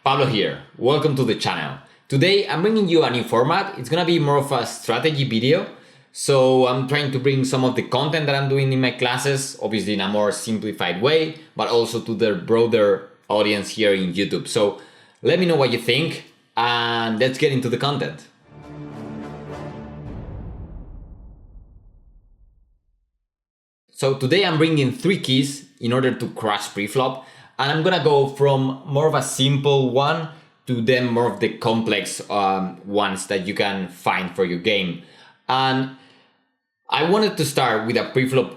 Pablo here, welcome to the channel. Today I'm bringing you a new format. It's gonna be more of a strategy video. So I'm trying to bring some of the content that I'm doing in my classes, obviously in a more simplified way, but also to the broader audience here in YouTube. So let me know what you think and let's get into the content. So today I'm bringing 3 keys in order to crush preflop, and I'm gonna go from more of a simple one to then more of the complex ones that you can find for your game. And I wanted to start with a preflop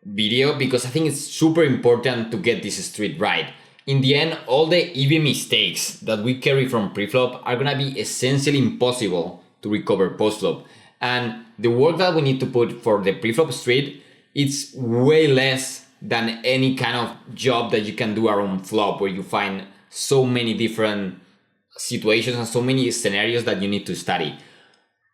video because I think it's super important to get this street right. In the end, all the EV mistakes that we carry from preflop are gonna be essentially impossible to recover postflop. And the work that we need to put for the preflop street, it's way less than any kind of job that you can do around flop, where you find so many different situations and so many scenarios that you need to study.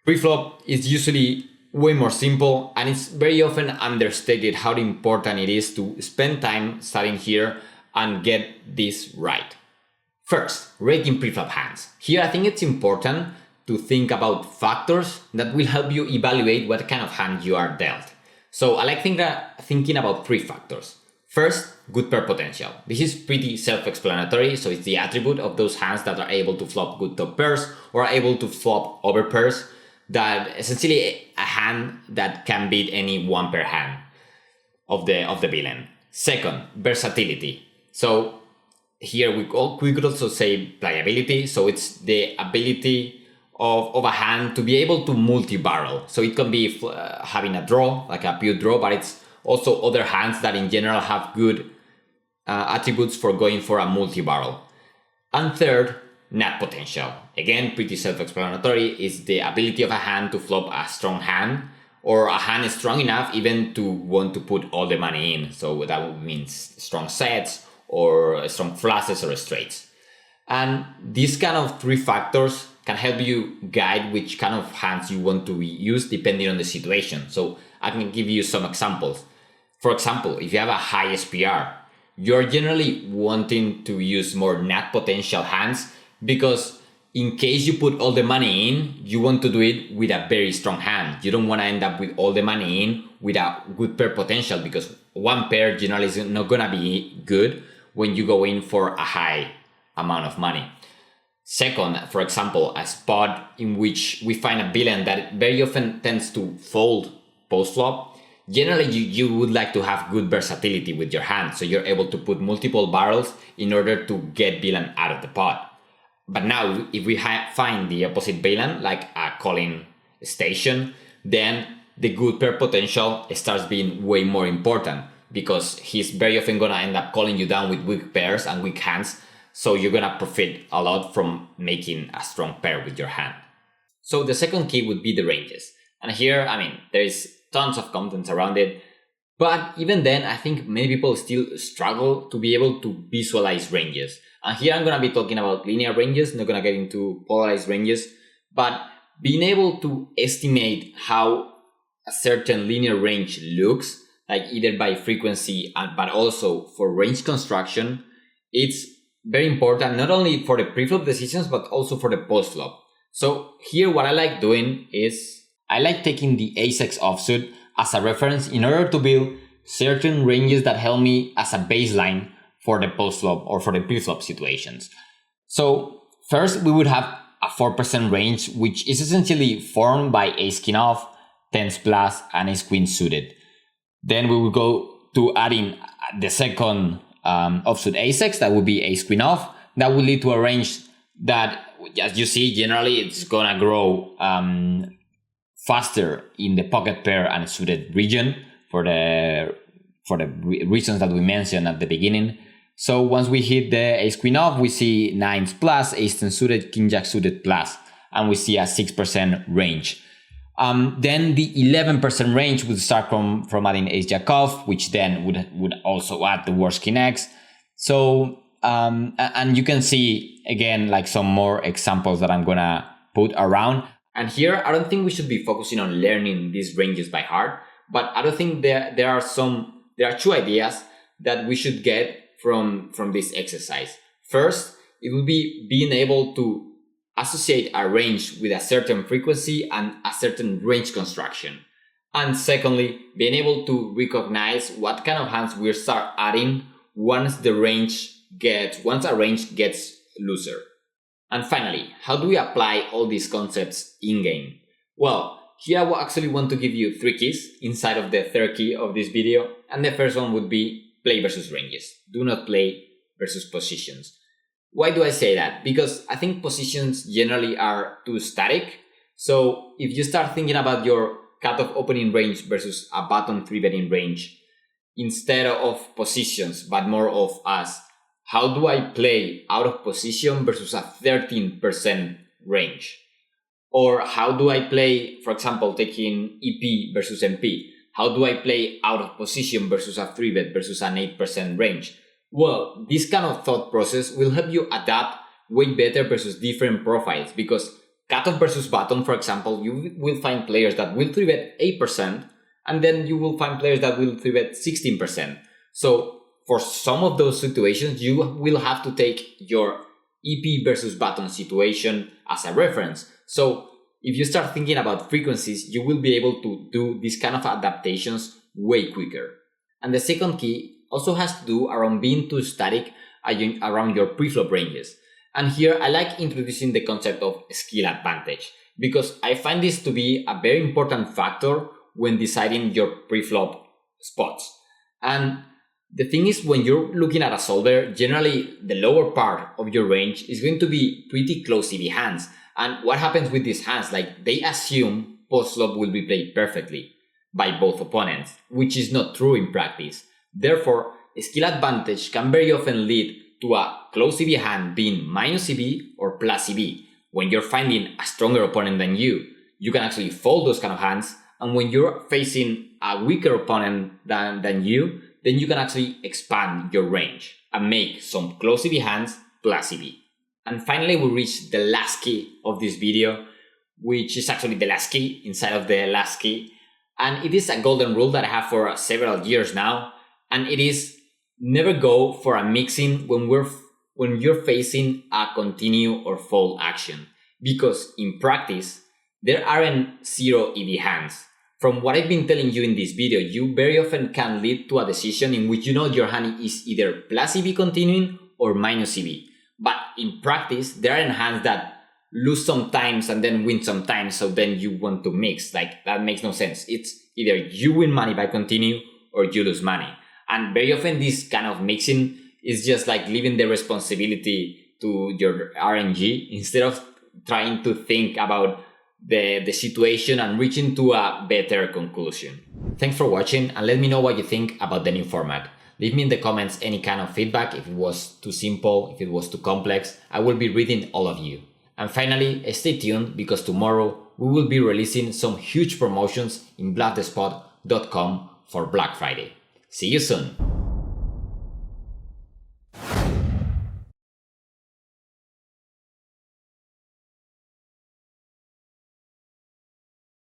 Preflop is usually way more simple, and it's very often understated how important it is to spend time studying here and get this right. First, rating preflop hands. Here I think it's important to think about factors that will help you evaluate what kind of hand you are dealt. So I like thinking about 3 factors. First, good pair potential. This is pretty self-explanatory, so it's the attribute of those hands that are able to flop good top pairs or are able to flop over pairs, that essentially a hand that can beat any one pair hand of the villain. Second, versatility. So here we could also say playability, so it's the ability of a hand to be able to multi-barrel. So it can be having a draw, like a pure draw, but it's also other hands that in general have good attributes for going for a multi-barrel. And third, nut potential. Again, pretty self-explanatory, is the ability of a hand to flop a strong hand, or a hand is strong enough even to want to put all the money in. So that means strong sets or strong flushes or straights. And these kind of 3 factors can help you guide which kind of hands you want to use depending on the situation. So I can give you some examples. For example, if you have a high SPR, you're generally wanting to use more nut potential hands, because in case you put all the money in, you want to do it with a very strong hand. You don't want to end up with all the money in with a good pair potential, because one pair generally is not gonna be good when you go in for a high amount of money. Second, for example, a spot in which we find a villain that very often tends to fold post-flop. Generally, you would like to have good versatility with your hand, so you're able to put multiple barrels in order to get villain out of the pot. But now, if we find the opposite villain, like a calling station, then the good pair potential starts being way more important, because he's very often gonna end up calling you down with weak pairs and weak hands. So you're gonna profit a lot from making a strong pair with your hand. So the second key would be the ranges. And here, there is tons of content around it, but even then, I think many people still struggle to be able to visualize ranges. And here I'm gonna be talking about linear ranges, not gonna get into polarized ranges, but being able to estimate how a certain linear range looks, like either by frequency, but also for range construction, it's very important, not only for the preflop decisions, but also for the postflop. So here what I like doing is, I like taking the ace-x offsuit as a reference in order to build certain ranges that help me as a baseline for the postflop or for the preflop situations. So first we would have a 4% range, which is essentially formed by ace-king off, 10s plus, and ace-queen suited. Then we will go to adding the second offsuit ace-x, that would be ace-queen off. That will lead to a range that, as you see, generally it's gonna grow faster in the pocket pair and suited region for the reasons that we mentioned at the beginning. So once we hit the ace-queen off, we see 9s plus, ace-10 suited, king-jack suited plus, and we see a 6% range. Then the 11% range would start from adding ace-jack off, which then would also add the worst king x. So, and you can see, again, like some more examples that I'm gonna put around. And here, I don't think we should be focusing on learning these ranges by heart, but I don't think there are 2 ideas that we should get from this exercise. First it would be being able to associate a range with a certain frequency and a certain range construction. And secondly, being able to recognize what kind of hands we start adding once a range gets looser. And finally, how do we apply all these concepts in-game? Well, here I actually want to give you 3 keys inside of the third key of this video. And the first one would be play versus ranges. Do not play versus positions. Why do I say that? Because I think positions generally are too static. So if you start thinking about your cutoff opening range versus a button 3-betting range, instead of positions, but more of as how do I play out of position versus a 13% range? Or how do I play, for example, taking EP versus MP? How do I play out of position versus a 3-bet versus an 8% range? Well, this kind of thought process will help you adapt way better versus different profiles, because cutoff versus button, for example, you will find players that will 3-bet 8%, and then you will find players that will 3-bet 16%. So for some of those situations, you will have to take your EP versus button situation as a reference. So if you start thinking about frequencies, you will be able to do these kind of adaptations way quicker. And the second key also has to do around being too static around your preflop ranges. And here I like introducing the concept of skill advantage, because I find this to be a very important factor when deciding your preflop spots. And the thing is, when you're looking at a solver, generally the lower part of your range is going to be pretty close EV hands. And what happens with these hands? Like, they assume post-flop will be played perfectly by both opponents, which is not true in practice. Therefore, skill advantage can very often lead to a close EV hand being minus EV or plus EV. When you're finding a stronger opponent than you can actually fold those kind of hands. And when you're facing a weaker opponent than you, then you can actually expand your range and make some close EV hands plus EV. And finally, we reach the last key of this video, which is actually the last key inside of the last key. And it is a golden rule that I have for several years now. And it is never go for a mixing when you're facing a continue or fold action. Because in practice, there aren't 0 EV hands. From what I've been telling you in this video, you very often can lead to a decision in which you know your hand is either plus EV continuing or minus EV. But in practice, there are hands that lose sometimes and then win sometimes, so then you want to mix. Like, that makes no sense. It's either you win money by continue or you lose money. And very often this kind of mixing is just like leaving the responsibility to your RNG instead of trying to think about the situation and reaching to a better conclusion. Thanks for watching, and let me know what you think about the new format. Leave me in the comments any kind of feedback, if it was too simple, if it was too complex. I will be reading all of you. And finally, stay tuned, because tomorrow we will be releasing some huge promotions in BluffTheSpot.com for Black Friday. See you soon!